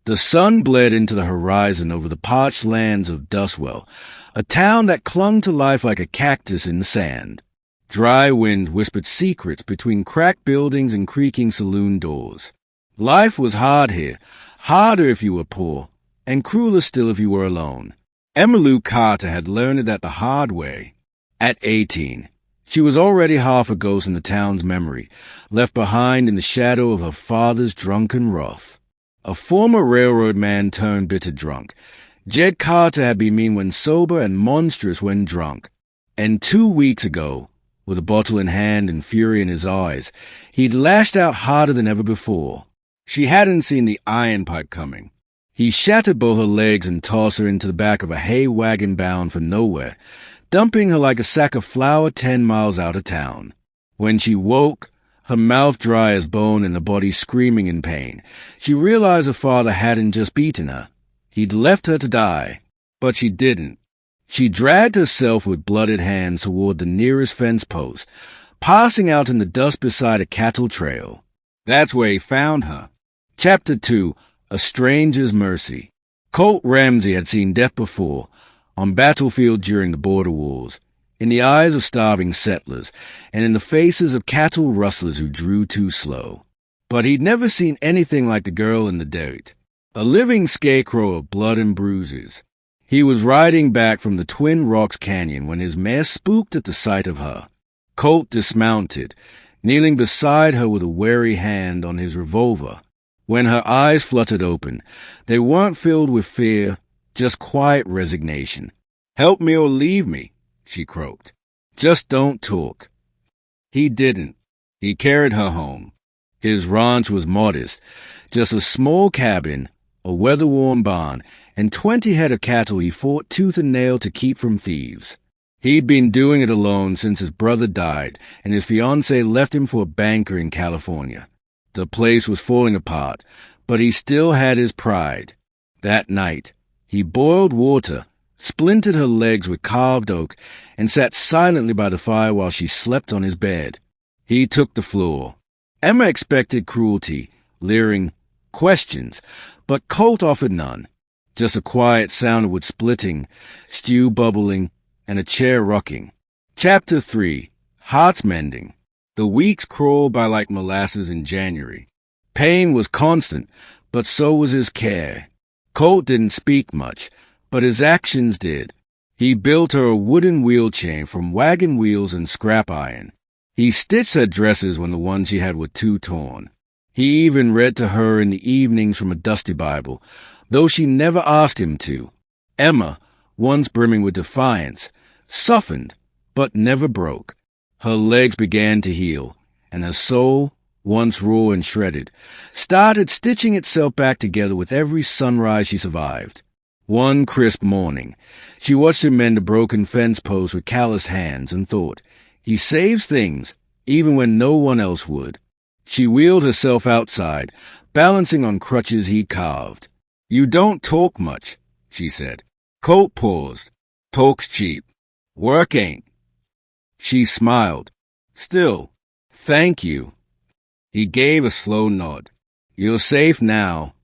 The sun bled into the horizon over the parched lands of Dustwell, a town that clung to life like a cactus in the sand. Dry wind whispered secrets between cracked buildings and creaking saloon doors. Life was hard here, harder if you were poor, and crueler still if you were alone. Emmylou Carter had learned that the hard way. At 18, she was already half a ghost in the town's memory, left behind in the shadow of her father's drunken wrath. A former railroad man turned bitter drunk. Jed Carter had been mean when sober and monstrous when drunk. And 2 weeks ago, with a bottle in hand and fury in his eyes, he'd lashed out harder than ever before. She hadn't seen the iron pipe coming. He shattered both her legs and tossed her into the back of a hay wagon bound for nowhere, dumping her like a sack of flour 10 miles out of town. When she woke, her mouth dry as bone and her body screaming in pain, she realized her father hadn't just beaten her. He'd left her to die, but she didn't. She dragged herself with blooded hands toward the nearest fence post, passing out in the dust beside a cattle trail. That's where he found her. Chapter 2, A Stranger's Mercy. Colt Ramsey had seen death before, on battlefield during the border wars, in the eyes of starving settlers, and in the faces of cattle rustlers who drew too slow. But he'd never seen anything like the girl in the dirt, a living scarecrow of blood and bruises. He was riding back from the Twin Rocks Canyon when his mare spooked at the sight of her. Colt dismounted, kneeling beside her with a wary hand on his revolver. When her eyes fluttered open, they weren't filled with fear, just quiet resignation. "Help me or leave me," she croaked. "Just don't talk." He didn't. He carried her home. His ranch was modest, just a small cabin, a weather-worn barn, and 20 head of cattle he fought tooth and nail to keep from thieves. He'd been doing it alone since his brother died and his fiancée left him for a banker in California. The place was falling apart, but he still had his pride. That night, he boiled water, splintered her legs with carved oak, and sat silently by the fire while she slept on his bed. He took the floor. Emma expected cruelty, leering, questions, but Colt offered none. Just a quiet sound of wood splitting, stew bubbling, and a chair rocking. Chapter 3, Hearts Mending. The weeks crawled by like molasses in January. Pain was constant, but so was his care. Colt didn't speak much, but his actions did. He built her a wooden wheel chain from wagon wheels and scrap iron. He stitched her dresses when the ones she had were too torn. He even read to her in the evenings from a dusty Bible, though she never asked him to. Emma, once brimming with defiance, softened, but never broke. Her legs began to heal, and her soul, once raw and shredded, started stitching itself back together with every sunrise she survived. One crisp morning, she watched him mend a broken fence post with callous hands and thought, he saves things, even when no one else would. She wheeled herself outside, balancing on crutches he'd carved. "You don't talk much," she said. Colt paused. "Talk's cheap. Work ain't." She smiled. "Still, thank you." He gave a slow nod. "You're safe now."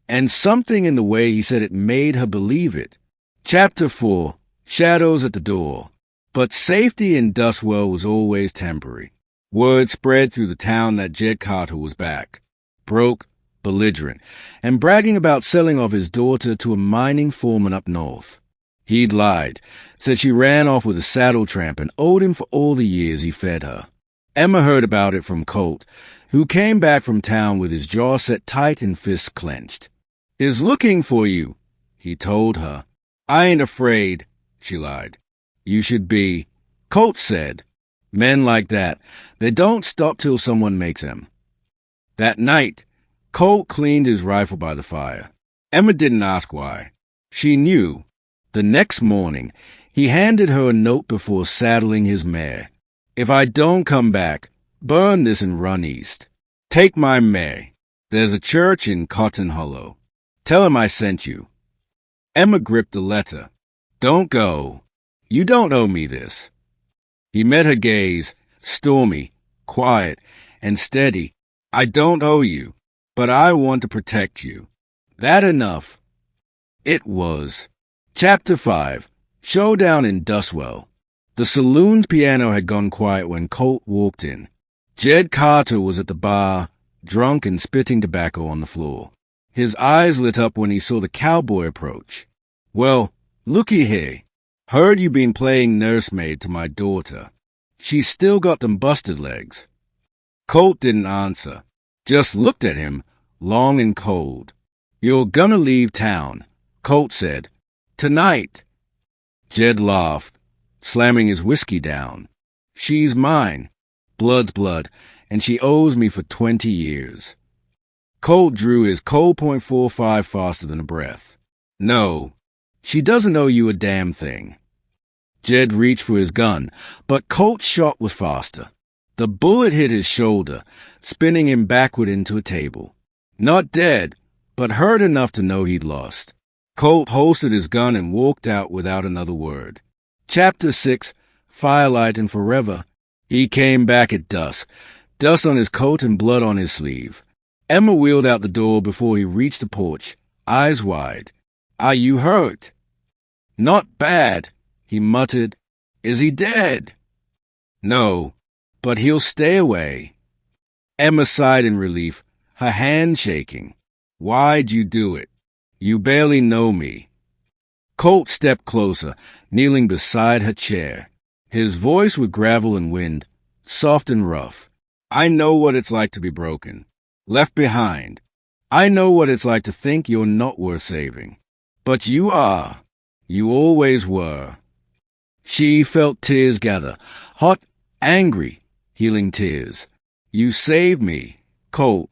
And something in the way he said it made her believe it. Chapter 4, Shadows at the Door. But safety in Dustwell was always temporary. Word spread through the town that Jed Carter was back, broke, belligerent, and bragging about selling off his daughter to a mining foreman up north. He'd lied, said she ran off with a saddle tramp and owed him for all the years he fed her. Emma heard about it from Colt, who came back from town with his jaw set tight and fists clenched. "Is looking for you," he told her. "I ain't afraid," she lied. "You should be," Colt said. "Men like that, they don't stop till someone makes them." That night, Colt cleaned his rifle by the fire. Emma didn't ask why. She knew. The next morning, he handed her a note before saddling his mare. "If I don't come back, burn this and run east. Take my mare. There's a church in Cotton Hollow. Tell him I sent you." Emma gripped the letter. "Don't go. You don't owe me this." He met her gaze, stormy, quiet, and steady. "I don't owe you, but I want to protect you." That enough? It was. Chapter 5. Showdown in Dustwell. The saloon's piano had gone quiet when Colt walked in. Jed Carter was at the bar, drunk and spitting tobacco on the floor. His eyes lit up when he saw the cowboy approach. "Well, looky here. Heard you been playing nursemaid to my daughter. She's still got them busted legs." Colt didn't answer, just looked at him, long and cold. "You're gonna leave town," Colt said. "Tonight." Jed laughed, slamming his whiskey down. "She's mine. Blood's blood, and she owes me for 20 years. Colt drew his cold .45 faster than a breath. "No, she doesn't owe you a damn thing." Jed reached for his gun, but Colt's shot was faster. The bullet hit his shoulder, spinning him backward into a table. Not dead, but hurt enough to know he'd lost. Colt holstered his gun and walked out without another word. Chapter 6, Firelight and Forever. He came back at dusk, dust on his coat and blood on his sleeve. Emma wheeled out the door before he reached the porch, eyes wide. "Are you hurt?" "Not bad," he muttered. "Is he dead?" "No, but he'll stay away." Emma sighed in relief, her hand shaking. "Why'd you do it? You barely know me." Colt stepped closer, kneeling beside her chair. His voice with gravel and wind, soft and rough. "I know what it's like to be broken, left behind. I know what it's like to think you're not worth saving. But you are. You always were." She felt tears gather, hot, angry, healing tears. "You saved me, Colt.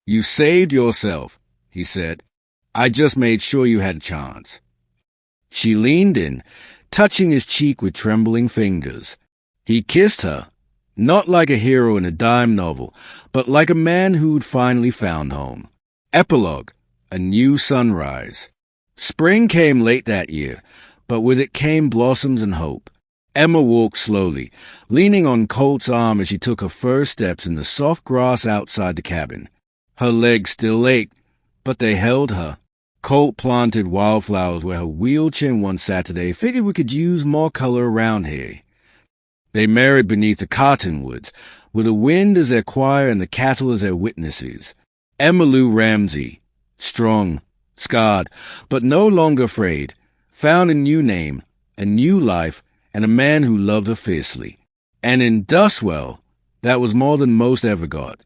You saved yourself," he said. "I just made sure you had a chance." She leaned in, touching his cheek with trembling fingers. He kissed her, not like a hero in a dime novel, but like a man who'd finally found home. Epilogue, a new sunrise. Spring came late that year, but with it came blossoms and hope. Emma walked slowly, leaning on Colt's arm as she took her first steps in the soft grass outside the cabin. Her legs still ached, but they held her. Colt planted wildflowers where her wheeled chin one Saturday, figured we could use more color around here. They married beneath the cottonwoods, with the wind as their choir and the cattle as their witnesses. Emma Lou Ramsey, strong, scarred, but no longer afraid, found a new name, a new life, and a man who loved her fiercely. And in Dustwell, that was more than most ever got.